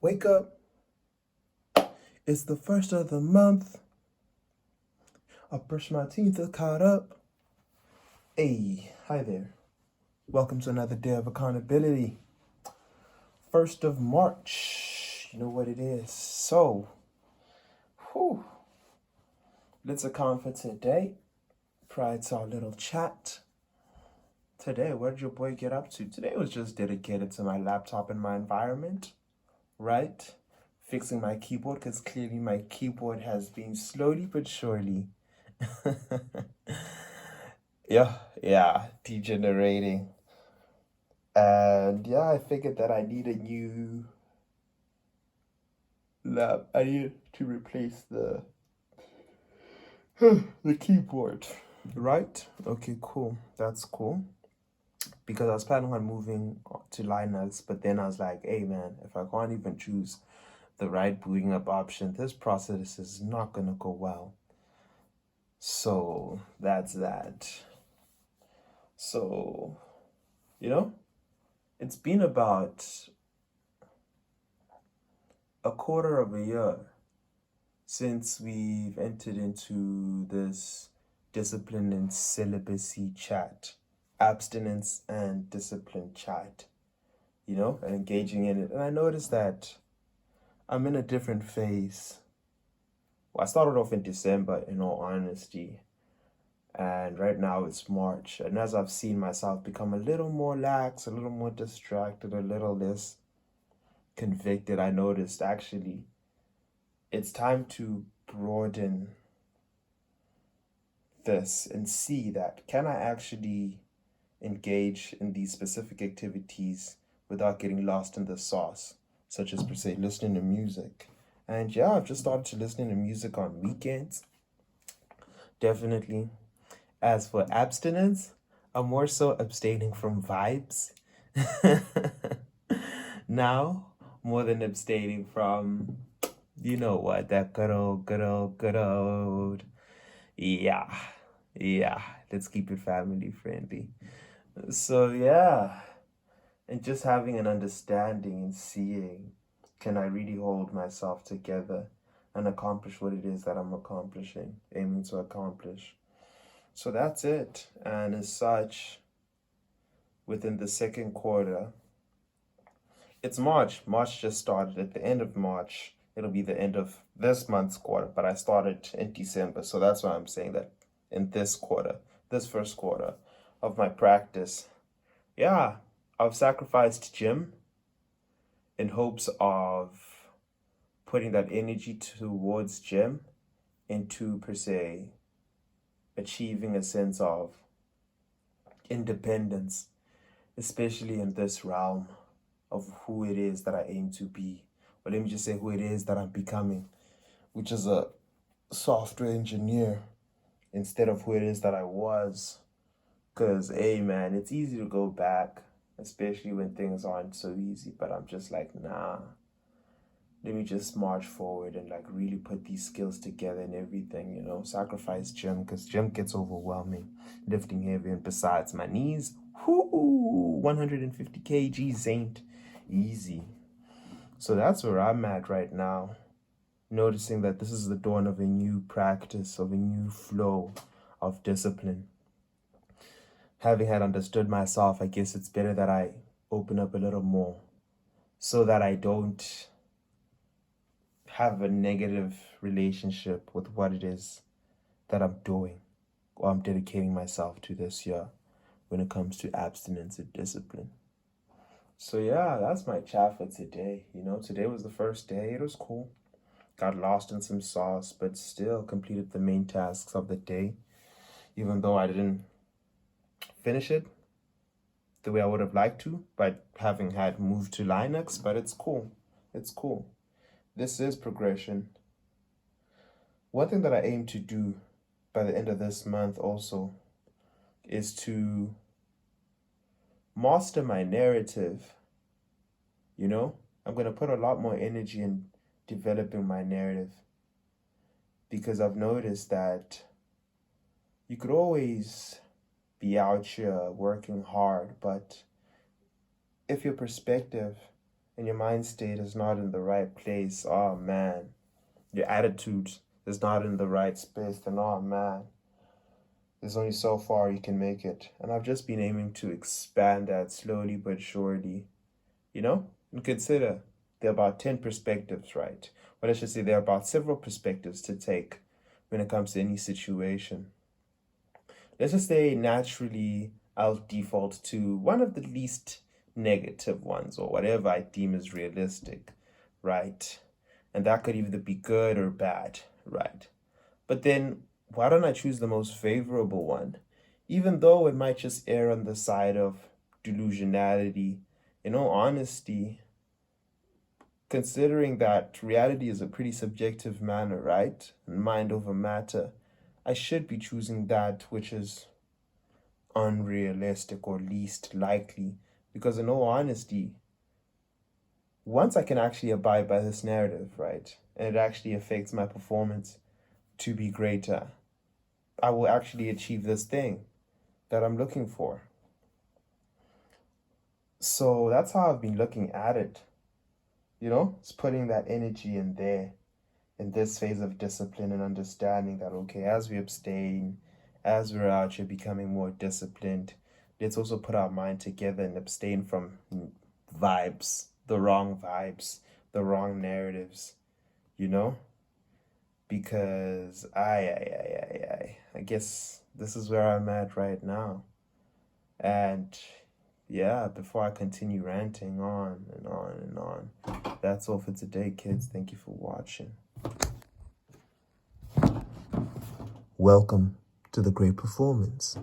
Wake up. It's the first of the month. I brush my teeth, I caught up. Hey, hi there. Welcome to another day of accountability. 1st of March. You know what it is. So, let's account for today. Prior to our little chat. Today, what did your boy get up to? Today was just dedicated to my laptop and my environment, right? Fixing my keyboard, because clearly my keyboard has been slowly but surely degenerating. And I figured that I need a new lap. I need to replace the the keyboard, right? Okay, cool. That's cool. Because I was planning on moving to Linux, but then I was like, hey man, if I can't even choose the right booting up option, this process is not gonna go well. So that's that. So, it's been about a quarter of a year since we've entered into this discipline and celibacy chat, abstinence and discipline chat, and engaging in it. And I noticed that I'm in a different phase. Well, I started off in December, in all honesty, and right now it's March. And as I've seen myself become a little more lax, a little more distracted, a little less convicted, I noticed actually it's time to broaden this and see that can I actually engage in these specific activities without getting lost in the sauce, such as per se listening to music. And I've just started to listening to music on weekends, definitely. As for abstinence, I'm more so abstaining from vibes now, more than abstaining from, that good old. Yeah, let's keep it family friendly. So, and just having an understanding and seeing, can I really hold myself together and accomplish what it is that I'm aiming to accomplish? So that's it. And as such, within the second quarter, it's March. March just started. At the end of March, it'll be the end of this month's quarter, but I started in December. So that's why I'm saying that in this first quarter of my practice, I've sacrificed gym in hopes of putting that energy towards gym into, per se, achieving a sense of independence, especially in this realm of who it is that I aim to be. Or let me just say who it is that I'm becoming, which is a software engineer instead of who it is that I was. Because, hey man, it's easy to go back, especially when things aren't so easy. But I'm just like, nah, let me just march forward and like really put these skills together and everything, sacrifice gym, because gym gets overwhelming, lifting heavy, and besides my knees, 150 kgs ain't easy. So that's where I'm at right now, noticing that this is the dawn of a new practice, of a new flow of discipline. Having had understood myself, I guess it's better that I open up a little more so that I don't have a negative relationship with what it is that I'm doing or I'm dedicating myself to this year when it comes to abstinence and discipline. So that's my chat for today. Today was the first day. It was cool. Got lost in some sauce, but still completed the main tasks of the day, even though I didn't finish it the way I would have liked to by having had moved to Linux, but it's cool. It's cool. This is progression. One thing that I aim to do by the end of this month also is to master my narrative. I'm going to put a lot more energy in developing my narrative, because I've noticed that you could always be out here working hard, but if your perspective and your mind state is not in the right place, oh man, your attitude is not in the right space, then oh man, there's only so far you can make it. And I've just been aiming to expand that slowly but surely, and consider there are about 10 perspectives, right? Or let's just say there are about several perspectives to take when it comes to any situation. Let's just say naturally I'll default to one of the least negative ones, or whatever I deem as realistic, right? And that could either be good or bad, right? But then why don't I choose the most favorable one? Even though it might just err on the side of delusionality, in all honesty, considering that reality is a pretty subjective manner, right? And mind over matter, I should be choosing that which is unrealistic or least likely. Because in all honesty, once I can actually abide by this narrative, right, and it actually affects my performance to be greater, I will actually achieve this thing that I'm looking for. So that's how I've been looking at it. It's putting that energy in there, in this phase of discipline, and understanding that, okay, as we abstain, as we're out here becoming more disciplined, let's also put our mind together and abstain from vibes, the wrong narratives, because I guess this is where I'm at right now. And yeah, before I continue ranting on and on and on, that's all for today, kids. Thank you for watching. Welcome to the great performance.